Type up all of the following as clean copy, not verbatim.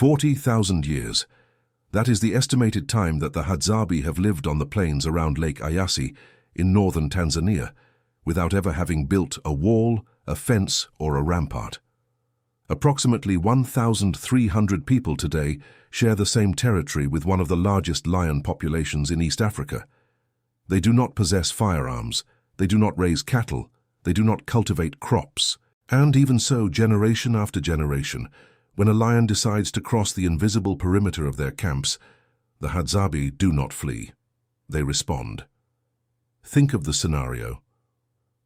40,000 years. That is the estimated time that the Hadzabe have lived on the plains around Lake Eyasi in northern Tanzania, without ever having built a wall, a fence, or a rampart. Approximately 1,300 people today share the same territory with one of the largest lion populations in East Africa. They do not possess firearms, they do not raise cattle, they do not cultivate crops. And even so, generation after generation, when a lion decides to cross the invisible perimeter of their camps, the Hadzabe do not flee. They respond. Think of the scenario.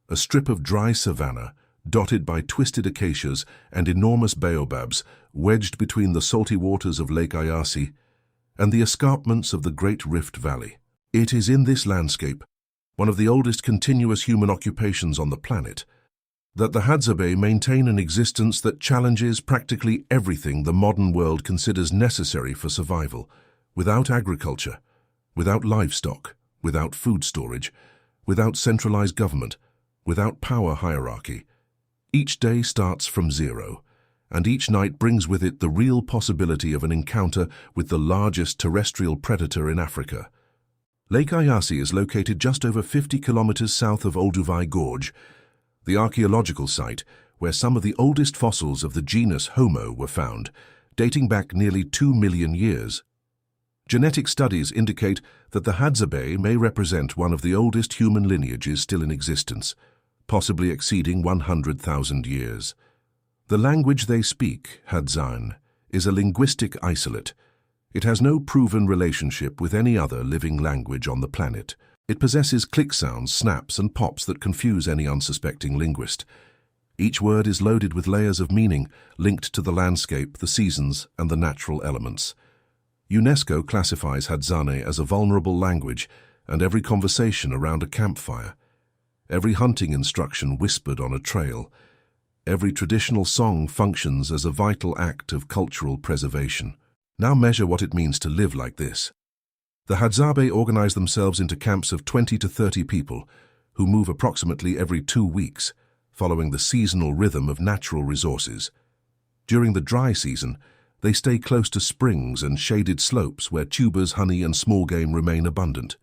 A strip of dry savanna, dotted by twisted acacias and enormous baobabs, wedged between the salty waters of Lake Eyasi and the escarpments of the Great Rift Valley. It is in this landscape, one of the oldest continuous human occupations on the planet, that the Hadzabe maintain an existence that challenges practically everything the modern world considers necessary for survival, without agriculture, without livestock, without food storage, without centralized government, without power hierarchy. Each day starts from zero, and each night brings with it the real possibility of an encounter with the largest terrestrial predator in Africa. Lake Eyasi is located just over 50 kilometers south of Olduvai Gorge, the archaeological site where some of the oldest fossils of the genus Homo were found, dating back nearly 2 million years. Genetic studies indicate that the Hadzabe may represent one of the oldest human lineages still in existence, possibly exceeding 100,000 years. The language they speak, Hadzan, is a linguistic isolate. It has no proven relationship with any other living language on the planet. It possesses click sounds, snaps, and pops that confuse any unsuspecting linguist. Each word is loaded with layers of meaning linked to the landscape, the seasons, and the natural elements. UNESCO classifies Hadzane as a vulnerable language, and every conversation around a campfire, every hunting instruction whispered on a trail, every traditional song functions as a vital act of cultural preservation. Now measure what it means to live like this. The Hadzabe organize themselves into camps of 20 to 30 people, who move approximately every 2 weeks, following the seasonal rhythm of natural resources. During the dry season, they stay close to springs and shaded slopes where tubers, honey, and small game remain abundant.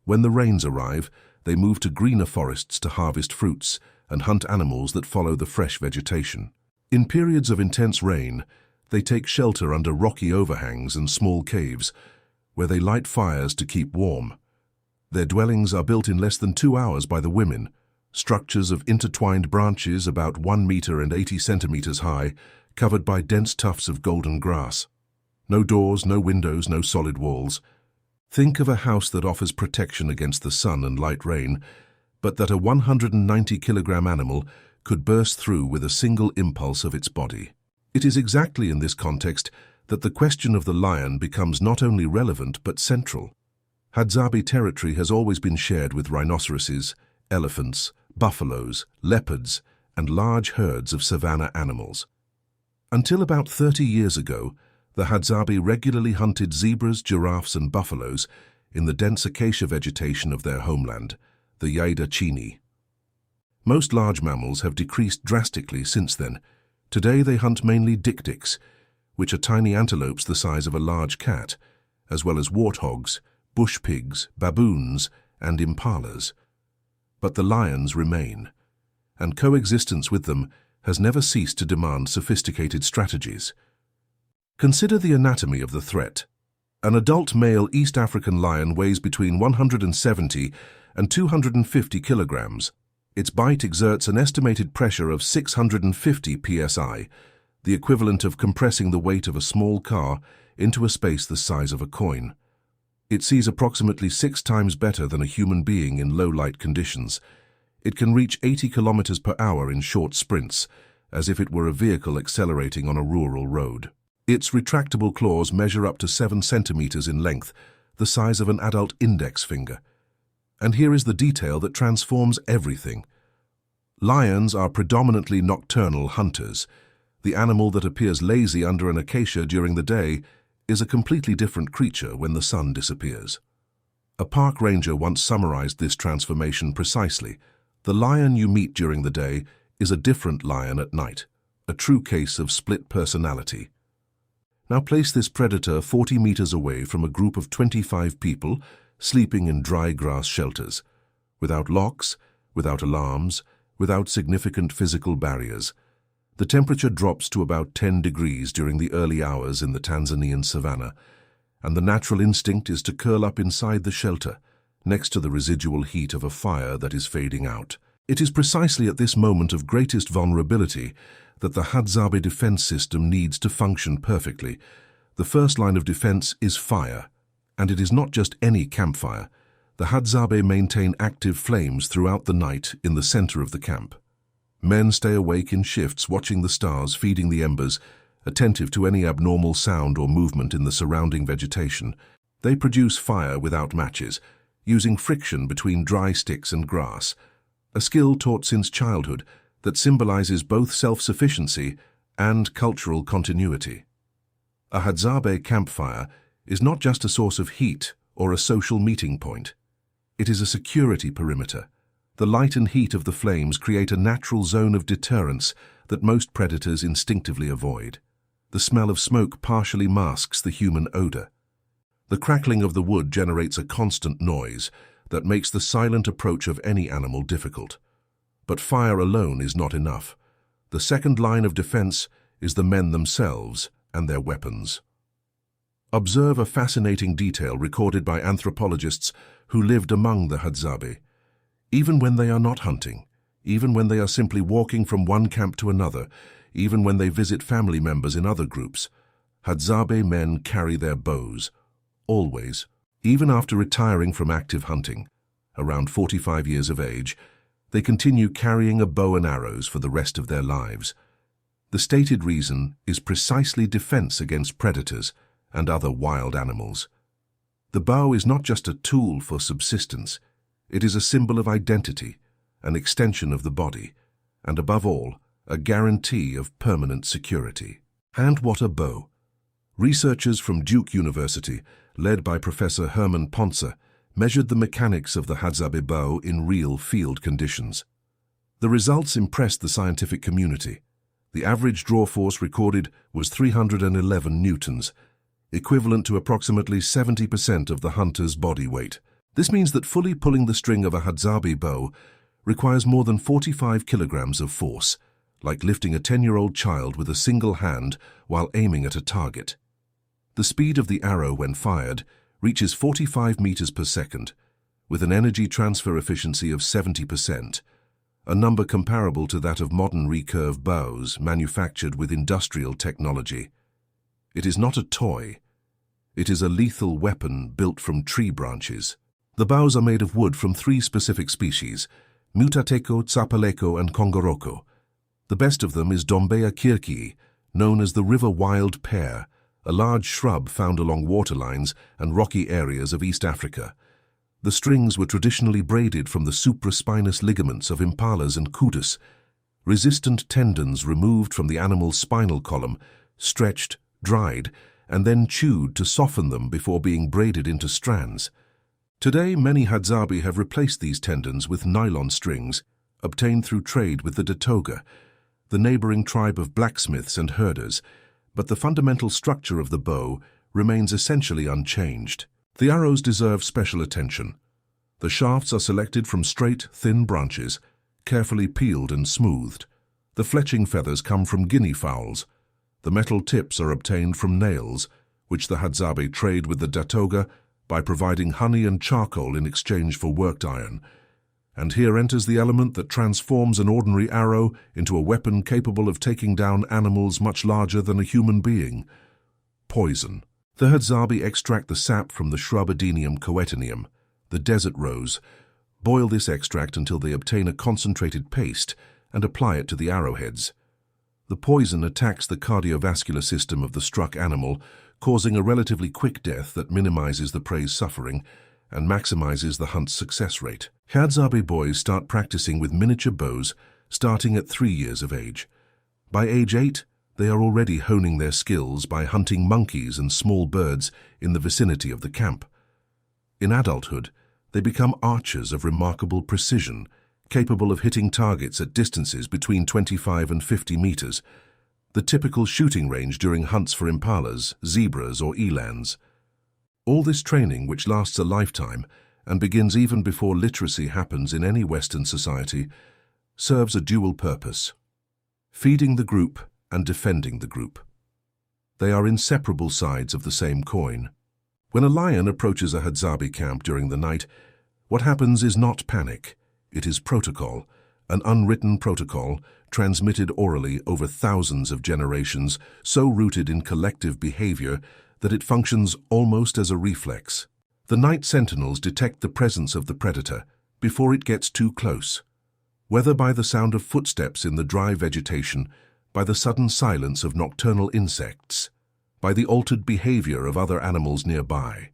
When the rains arrive, they move to greener forests to harvest fruits and hunt animals that follow the fresh vegetation. In periods of intense rain, they take shelter under rocky overhangs and small caves, where they light fires to keep warm. Their dwellings are built in less than 2 hours by the women, structures of intertwined branches about 1 meter and 80 centimeters high, covered by dense tufts of golden grass. No doors, no windows, no solid walls. Think of a house that offers protection against the sun and light rain, but that a 190-kilogram animal could burst through with a single impulse of its body. It is exactly in this context that the question of the lion becomes not only relevant but central. Hadzabe territory has always been shared with rhinoceroses, elephants, buffaloes, leopards, and large herds of savanna animals. Until about 30 years ago, the Hadzabe regularly hunted zebras, giraffes, and buffaloes in the dense acacia vegetation of their homeland, the Yaida Chini. Most large mammals have decreased drastically since then. Today they hunt mainly dik-diks, which are tiny antelopes the size of a large cat, as well as warthogs, bush pigs, baboons, and impalas. But the lions remain, and coexistence with them has never ceased to demand sophisticated strategies. Consider the anatomy of the threat. An adult male East African lion weighs between 170 and 250 kilograms. Its bite exerts an estimated pressure of 650 psi, the equivalent of compressing the weight of a small car into a space the size of a coin. It sees approximately 6 times better than a human being in low-light conditions. It can reach 80 kilometers per hour in short sprints, as if it were a vehicle accelerating on a rural road. Its retractable claws measure up to 7 centimeters in length, the size of an adult index finger. And here is the detail that transforms everything. Lions are predominantly nocturnal hunters. The animal that appears lazy under an acacia during the day is a completely different creature when the sun disappears. A park ranger once summarized this transformation precisely. The lion you meet during the day is a different lion at night, a true case of split personality. Now place this predator 40 meters away from a group of 25 people sleeping in dry grass shelters, without locks, without alarms, without significant physical barriers. The temperature drops to about 10 degrees during the early hours in the Tanzanian savannah, and the natural instinct is to curl up inside the shelter, next to the residual heat of a fire that is fading out. It is precisely at this moment of greatest vulnerability that the Hadzabe defense system needs to function perfectly. The first line of defense is fire, and it is not just any campfire. The Hadzabe maintain active flames throughout the night in the center of the camp. Men stay awake in shifts, watching the stars, feeding the embers, attentive to any abnormal sound or movement in the surrounding vegetation. They produce fire without matches, using friction between dry sticks and grass, a skill taught since childhood that symbolizes both self-sufficiency and cultural continuity. A Hadzabe campfire is not just a source of heat or a social meeting point. It is a security perimeter. The light and heat of the flames create a natural zone of deterrence that most predators instinctively avoid. The smell of smoke partially masks the human odor. The crackling of the wood generates a constant noise that makes the silent approach of any animal difficult. But fire alone is not enough. The second line of defense is the men themselves and their weapons. Observe a fascinating detail recorded by anthropologists who lived among the Hadzabe. Even when they are not hunting, even when they are simply walking from one camp to another, even when they visit family members in other groups, Hadzabe men carry their bows, always. Even after retiring from active hunting, around 45 years of age, they continue carrying a bow and arrows for the rest of their lives. The stated reason is precisely defense against predators and other wild animals. The bow is not just a tool for subsistence, it is a symbol of identity, an extension of the body, and above all, a guarantee of permanent security. And what a bow! Researchers from Duke University, led by Professor Herman Ponce, measured the mechanics of the Hadzabe bow in real field conditions. The results impressed the scientific community. The average draw force recorded was 311 newtons, equivalent to approximately 70% of the hunter's body weight. This means that fully pulling the string of a Hadzabe bow requires more than 45 kilograms of force, like lifting a 10-year-old child with a single hand while aiming at a target. The speed of the arrow when fired reaches 45 meters per second, with an energy transfer efficiency of 70%, a number comparable to that of modern recurve bows manufactured with industrial technology. It is not a toy. It is a lethal weapon built from tree branches. The bows are made of wood from 3 specific species, Mutateco, Tsapaleco, and Congoroko. The best of them is Dombea kirkii, known as the river wild pear, a large shrub found along waterlines and rocky areas of East Africa. The strings were traditionally braided from the supraspinous ligaments of impalas and kudus, resistant tendons removed from the animal's spinal column, stretched, dried, and then chewed to soften them before being braided into strands. Today, many Hadzabe have replaced these tendons with nylon strings, obtained through trade with the Datoga, the neighboring tribe of blacksmiths and herders, but the fundamental structure of the bow remains essentially unchanged. The arrows deserve special attention. The shafts are selected from straight, thin branches, carefully peeled and smoothed. The fletching feathers come from guinea fowls. The metal tips are obtained from nails, which the Hadzabe trade with the Datoga by providing honey and charcoal in exchange for worked iron. And here enters the element that transforms an ordinary arrow into a weapon capable of taking down animals much larger than a human being: poison. The Hadzabe extract the sap from the shrub Adenium coeteneum, the desert rose, boil this extract until they obtain a concentrated paste, and apply it to the arrowheads. The poison attacks the cardiovascular system of the struck animal, causing a relatively quick death that minimizes the prey's suffering and maximizes the hunt's success rate. Hadzabe boys start practicing with miniature bows starting at 3 years of age. By age 8, they are already honing their skills by hunting monkeys and small birds in the vicinity of the camp. In adulthood, they become archers of remarkable precision, capable of hitting targets at distances between 25 and 50 meters. the typical shooting range during hunts for impalas, zebras, or elands. All this training, which lasts a lifetime and begins even before literacy happens in any Western society, serves a dual purpose: feeding the group and defending the group. They are inseparable sides of the same coin. When a lion approaches a Hadzabe camp during the night, what happens is not panic. It is protocol, an unwritten protocol transmitted orally over thousands of generations, so rooted in collective behavior that it functions almost as a reflex. The night sentinels detect the presence of the predator before it gets too close, whether by the sound of footsteps in the dry vegetation, by the sudden silence of nocturnal insects, by the altered behavior of other animals nearby,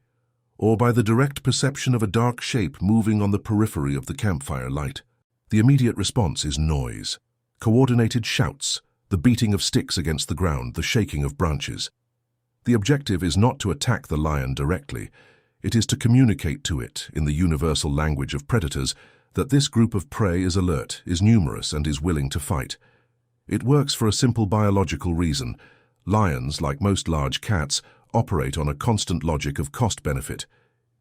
or by the direct perception of a dark shape moving on the periphery of the campfire light. The immediate response is noise. Coordinated shouts, the beating of sticks against the ground, the shaking of branches. The objective is not to attack the lion directly. It is to communicate to it, in the universal language of predators, that this group of prey is alert, is numerous, and is willing to fight. It works for a simple biological reason. Lions, like most large cats, operate on a constant logic of cost-benefit.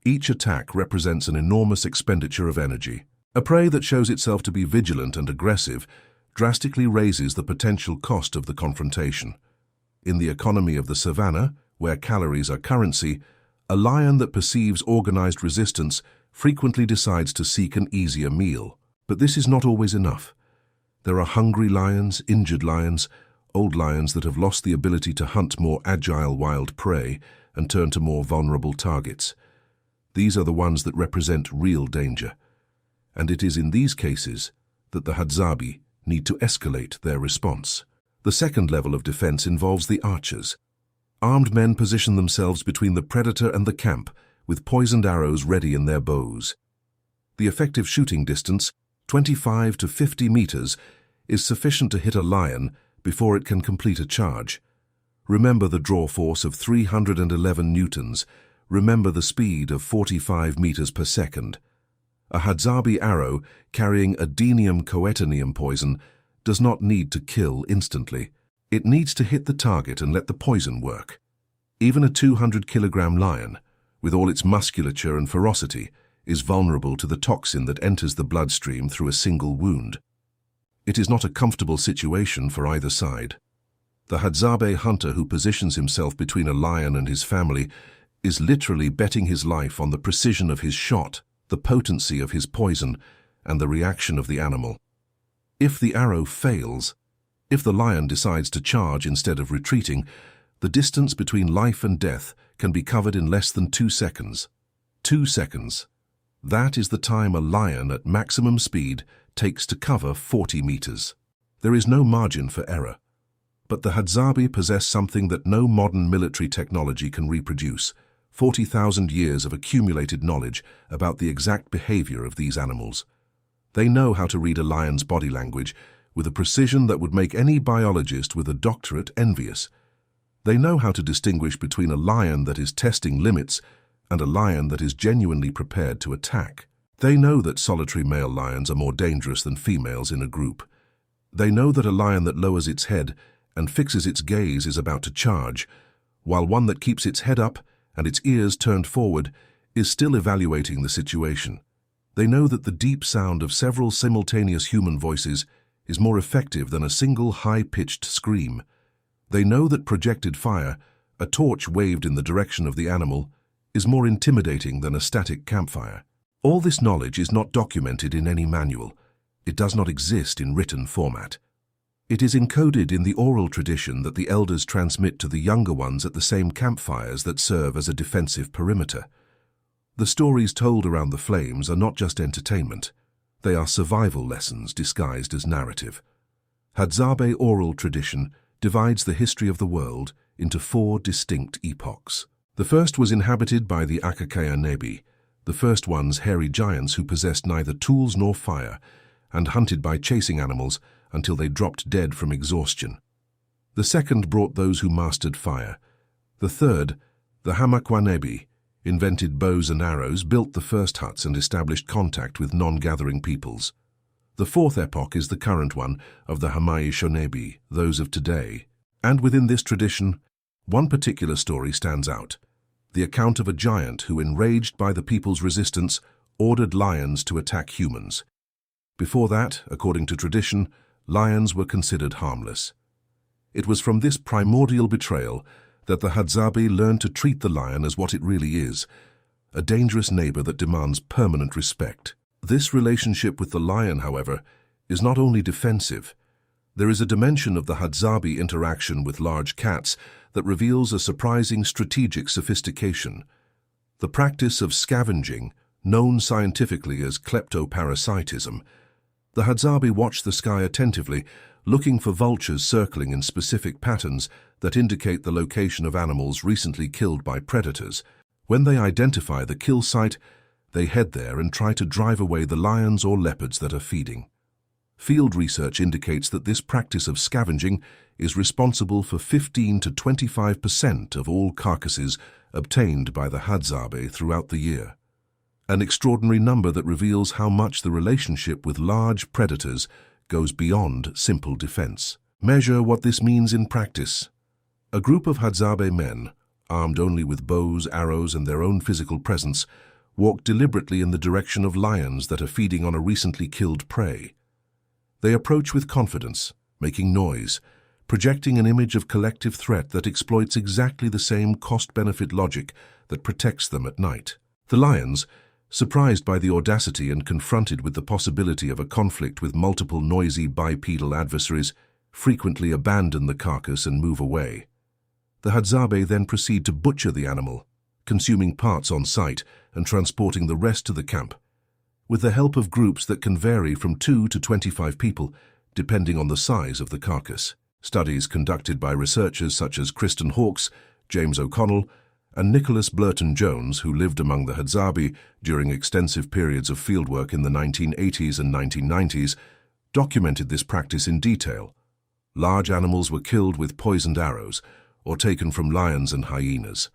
Each attack represents an enormous expenditure of energy. A prey that shows itself to be vigilant and aggressive drastically raises the potential cost of the confrontation. In the economy of the savannah, where calories are currency, a lion that perceives organized resistance frequently decides to seek an easier meal. But this is not always enough. There are hungry lions, injured lions, old lions that have lost the ability to hunt more agile wild prey and turn to more vulnerable targets. These are the ones that represent real danger. And it is in these cases that the Hadzabe need to escalate their response. The second level of defense involves the archers. Armed men position themselves between the predator and the camp, with poisoned arrows ready in their bows. The effective shooting distance, 25 to 50 meters, is sufficient to hit a lion before it can complete a charge. Remember the draw force of 311 newtons. Remember the speed of 45 meters per second. A Hadzabe arrow carrying adenium coetanium poison does not need to kill instantly. It needs to hit the target and let the poison work. Even a 200-kilogram lion, with all its musculature and ferocity, is vulnerable to the toxin that enters the bloodstream through a single wound. It is not a comfortable situation for either side. The Hadzabe hunter who positions himself between a lion and his family is literally betting his life on the precision of his shot, the potency of his poison, and the reaction of the animal. If the arrow fails, if the lion decides to charge instead of retreating, the distance between life and death can be covered in less than 2 seconds. 2 seconds. That is the time a lion at maximum speed takes to cover 40 meters. There is no margin for error. But the Hadzabe possess something that no modern military technology can reproduce: 40,000 years of accumulated knowledge about the exact behavior of these animals. They know how to read a lion's body language with a precision that would make any biologist with a doctorate envious. They know how to distinguish between a lion that is testing limits and a lion that is genuinely prepared to attack. They know that solitary male lions are more dangerous than females in a group. They know that a lion that lowers its head and fixes its gaze is about to charge, while one that keeps its head up and its ears turned forward is still evaluating the situation. They know that the deep sound of several simultaneous human voices is more effective than a single high-pitched scream. They know that projected fire, a torch waved in the direction of the animal, is more intimidating than a static campfire. All this knowledge is not documented in any manual. It does not exist in written format. It is encoded in the oral tradition that the elders transmit to the younger ones at the same campfires that serve as a defensive perimeter. The stories told around the flames are not just entertainment. They are survival lessons disguised as narrative. Hadzabe oral tradition divides the history of the world into 4 distinct epochs. The first was inhabited by the Akakaya Nebi, the first ones hairy giants who possessed neither tools nor fire, and hunted by chasing animals until they dropped dead from exhaustion. The second brought those who mastered fire. The third, the Hamakwanebi, invented bows and arrows, built the first huts, and established contact with non-gathering peoples. The fourth epoch is the current one of the Hamai Shonebi, those of today. And within this tradition, one particular story stands out: the account of a giant who, enraged by the people's resistance, ordered lions to attack humans. Before that, according to tradition, lions were considered harmless. It was from this primordial betrayal that the Hadzabe learned to treat the lion as what it really is, a dangerous neighbor that demands permanent respect. This relationship with the lion, however, is not only defensive. There is a dimension of the Hadzabe interaction with large cats that reveals a surprising strategic sophistication. The practice of scavenging, known scientifically as kleptoparasitism. The Hadzabe watch the sky attentively, looking for vultures circling in specific patterns that indicate the location of animals recently killed by predators. When they identify the kill site, they head there and try to drive away the lions or leopards that are feeding. Field research indicates that this practice of scavenging is responsible for 15 to 25% of all carcasses obtained by the Hadzabe throughout the year. An extraordinary number that reveals how much the relationship with large predators goes beyond simple defense. Measure what this means in practice. A group of Hadzabe men, armed only with bows, arrows, and their own physical presence, walk deliberately in the direction of lions that are feeding on a recently killed prey. They approach with confidence, making noise, projecting an image of collective threat that exploits exactly the same cost-benefit logic that protects them at night. The lions, surprised by the audacity and confronted with the possibility of a conflict with multiple noisy bipedal adversaries, frequently abandon the carcass and move away. The Hadzabe then proceed to butcher the animal, consuming parts on site and transporting the rest to the camp, with the help of groups that can vary from 2 to 25 people, depending on the size of the carcass. Studies conducted by researchers such as Kristen Hawkes, James O'Connell, and Nicholas Blurton-Jones, who lived among the Hadzabe during extensive periods of fieldwork in the 1980s and 1990s, documented this practice in detail. Large animals were killed with poisoned arrows, or taken from lions and hyenas.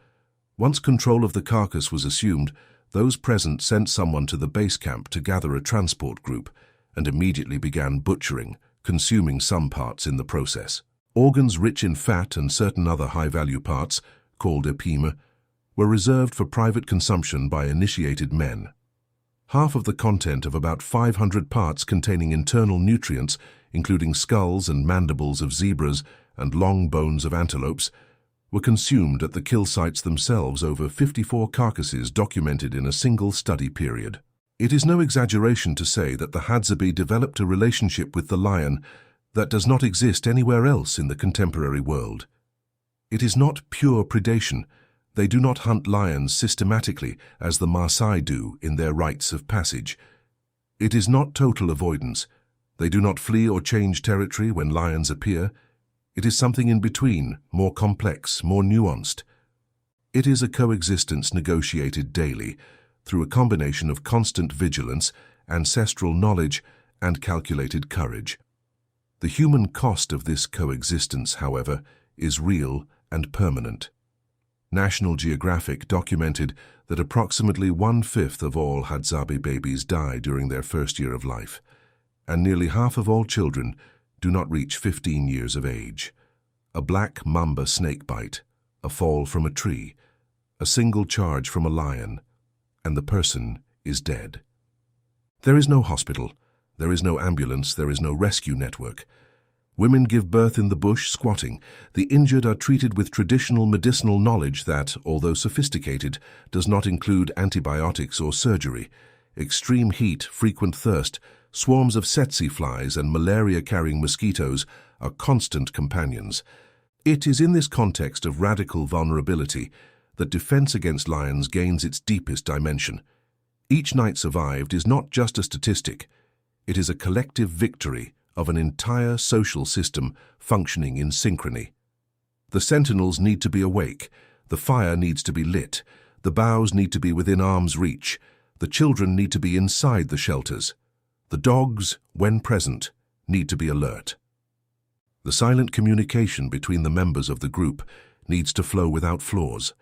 Once control of the carcass was assumed, those present sent someone to the base camp to gather a transport group and immediately began butchering, consuming some parts in the process. Organs rich in fat and certain other high-value parts, called epima, were reserved for private consumption by initiated men. Half of the content of about 500 parts containing internal nutrients, including skulls and mandibles of zebras and long bones of antelopes, were consumed at the kill sites themselves, over 54 carcasses documented in a single study period. It is no exaggeration to say that the Hadzabe developed a relationship with the lion that does not exist anywhere else in the contemporary world. It is not pure predation. They do not hunt lions systematically as the Maasai do in their rites of passage. It is not total avoidance. They do not flee or change territory when lions appear. It is something in between, more complex, more nuanced. It is a coexistence negotiated daily through a combination of constant vigilance, ancestral knowledge, and calculated courage. The human cost of this coexistence, however, is real and permanent. National Geographic documented that approximately 1/5 of all Hadzabe babies die during their first year of life, and nearly half of all children do not reach 15 years of age. A black mamba snake bite, a fall from a tree, a single charge from a lion, and the person is dead. There is no hospital, there is no ambulance, there is no rescue network. Women give birth in the bush squatting. The injured are treated with traditional medicinal knowledge that, although sophisticated, does not include antibiotics or surgery. Extreme heat, frequent thirst, swarms of tsetse flies and malaria-carrying mosquitoes are constant companions. It is in this context of radical vulnerability that defense against lions gains its deepest dimension. Each night survived is not just a statistic. It is a collective victory of an entire social system functioning in synchrony. The sentinels need to be awake, the fire needs to be lit, the boughs need to be within arm's reach, the children need to be inside the shelters. The dogs, when present, need to be alert. The silent communication between the members of the group needs to flow without flaws.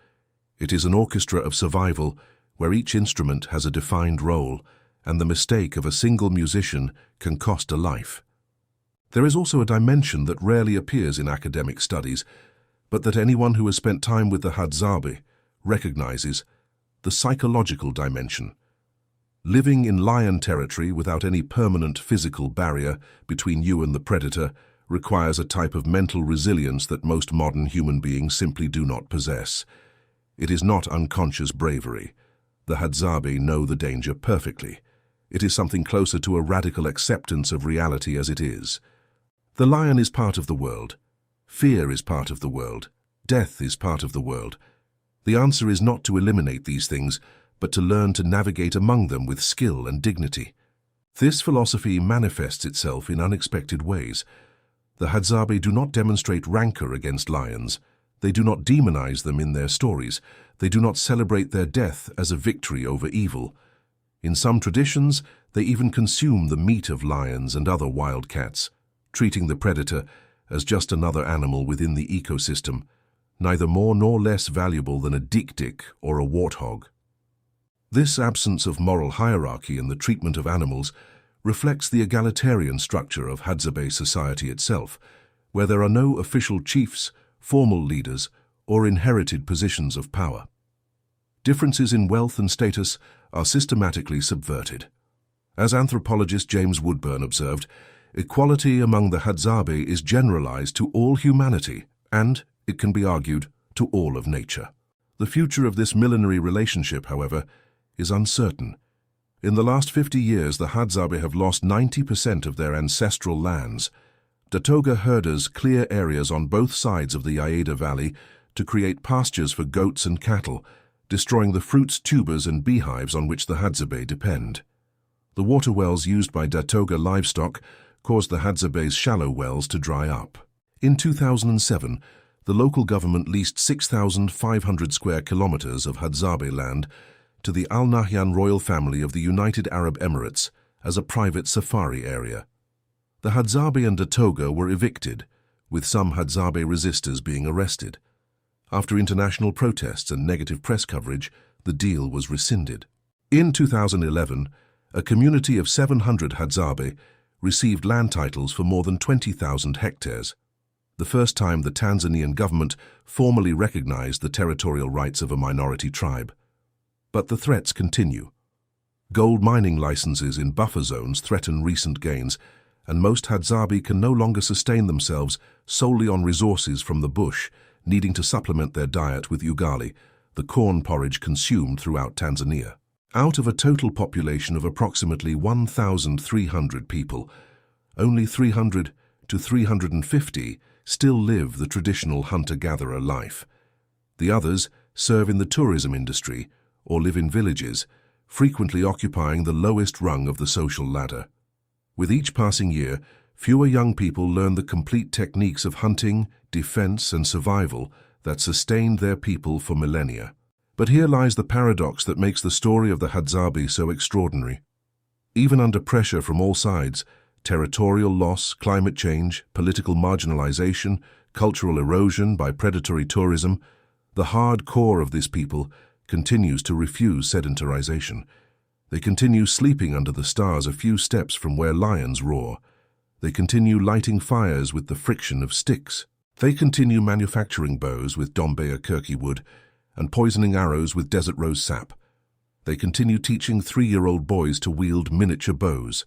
It is an orchestra of survival where each instrument has a defined role, and the mistake of a single musician can cost a life. There is also a dimension that rarely appears in academic studies, but that anyone who has spent time with the Hadzabe recognizes: the psychological dimension. Living in lion territory without any permanent physical barrier between you and the predator requires a type of mental resilience that most modern human beings simply do not possess. It is not unconscious bravery. The Hadzabe know the danger perfectly. It is something closer to a radical acceptance of reality as it is. The lion is part of the world. Fear is part of the world. Death is part of the world. The answer is not to eliminate these things, but to learn to navigate among them with skill and dignity. This philosophy manifests itself in unexpected ways. The Hadzabe do not demonstrate rancor against lions. They do not demonize them in their stories. They do not celebrate their death as a victory over evil. In some traditions, they even consume the meat of lions and other wild cats, treating the predator as just another animal within the ecosystem, neither more nor less valuable than a dik-dik or a warthog. This absence of moral hierarchy in the treatment of animals reflects the egalitarian structure of Hadzabe society itself, where there are no official chiefs, formal leaders, or inherited positions of power. Differences in wealth and status are systematically subverted. As anthropologist James Woodburn observed, equality among the Hadzabe is generalized to all humanity and, it can be argued, to all of nature. The future of this millenary relationship, however, is uncertain. In the last 50 years, the Hadzabe have lost 90% of their ancestral lands. Datoga herders clear areas on both sides of the Yaeda Valley to create pastures for goats and cattle, destroying the fruits, tubers, and beehives on which the Hadzabe depend. The water wells used by Datoga livestock caused the Hadzabe's shallow wells to dry up. In 2007, the local government leased 6,500 square kilometers of Hadzabe land to the Al Nahyan royal family of the United Arab Emirates as a private safari area. The Hadzabe and Datoga were evicted, with some Hadzabe resistors being arrested. After international protests and negative press coverage, the deal was rescinded. In 2011, a community of 700 Hadzabe received land titles for more than 20,000 hectares, the first time the Tanzanian government formally recognized the territorial rights of a minority tribe. But the threats continue. Gold mining licenses in buffer zones threaten recent gains, and most Hadzabe can no longer sustain themselves solely on resources from the bush, needing to supplement their diet with ugali, the corn porridge consumed throughout Tanzania. Out of a total population of approximately 1,300 people, only 300 to 350 still live the traditional hunter-gatherer life. The others serve in the tourism industry or live in villages, frequently occupying the lowest rung of the social ladder. With each passing year, fewer young people learn the complete techniques of hunting, defense, and survival that sustained their people for millennia. But here lies the paradox that makes the story of the Hadzabe so extraordinary. Even under pressure from all sides, territorial loss, climate change, political marginalization, cultural erosion by predatory tourism, the hard core of this people continues to refuse sedentarization. They continue sleeping under the stars a few steps from where lions roar. They continue lighting fires with the friction of sticks. They continue manufacturing bows with Dombea Kirki wood and poisoning arrows with desert rose sap. They continue teaching 3-year-old boys to wield miniature bows.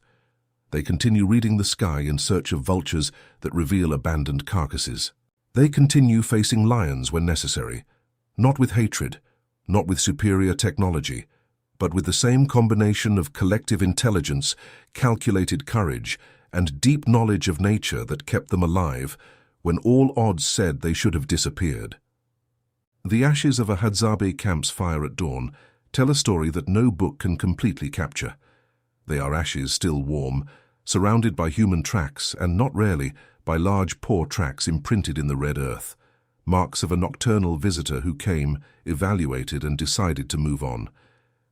They continue reading the sky in search of vultures that reveal abandoned carcasses. They continue facing lions when necessary, not with hatred, not with superior technology, but with the same combination of collective intelligence, calculated courage, and deep knowledge of nature that kept them alive when all odds said they should have disappeared. The ashes of a Hadzabe camp's fire at dawn tell a story that no book can completely capture. They are ashes still warm, surrounded by human tracks and not rarely by large paw tracks imprinted in the red earth, marks of a nocturnal visitor who came, evaluated, and decided to move on.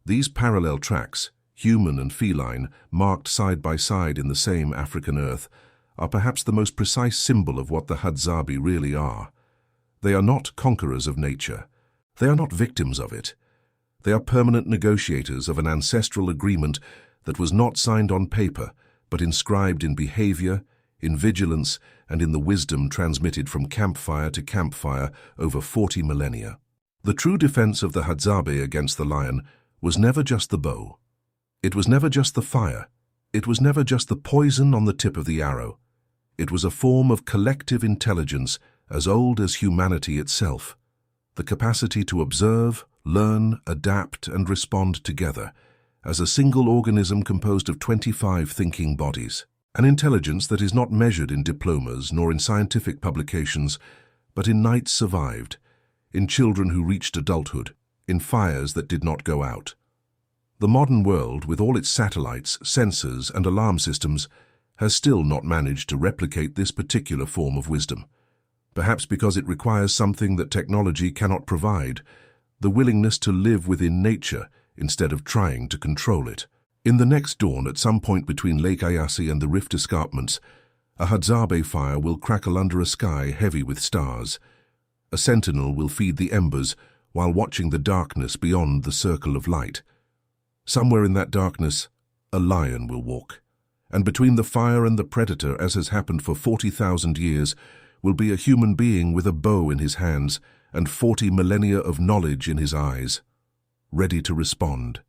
These parallel tracks, human and feline, marked side by side in the same African earth, are perhaps the most precise symbol of what the Hadzabe really are. They are not conquerors of nature. They are not victims of it. They are permanent negotiators of an ancestral agreement that was not signed on paper, but inscribed in behavior, in vigilance, and in the wisdom transmitted from campfire to campfire over 40 millennia. The true defense of the Hadzabe against the lion was never just the bow. It was never just the fire. It was never just the poison on the tip of the arrow. It was a form of collective intelligence as old as humanity itself. The capacity to observe, learn, adapt, and respond together as a single organism composed of 25 thinking bodies. An intelligence that is not measured in diplomas nor in scientific publications, but in nights survived, in children who reached adulthood, in fires that did not go out. The modern world, with all its satellites, sensors, and alarm systems, has still not managed to replicate this particular form of wisdom. Perhaps because it requires something that technology cannot provide, the willingness to live within nature instead of trying to control it. In the next dawn, at some point between Lake Ayasi and the Rift Escarpments, a Hadzabe fire will crackle under a sky heavy with stars. A sentinel will feed the embers while watching the darkness beyond the circle of light. Somewhere in that darkness, a lion will walk. And between the fire and the predator, as has happened for 40,000 years, will be a human being with a bow in his hands and 40 millennia of knowledge in his eyes, ready to respond.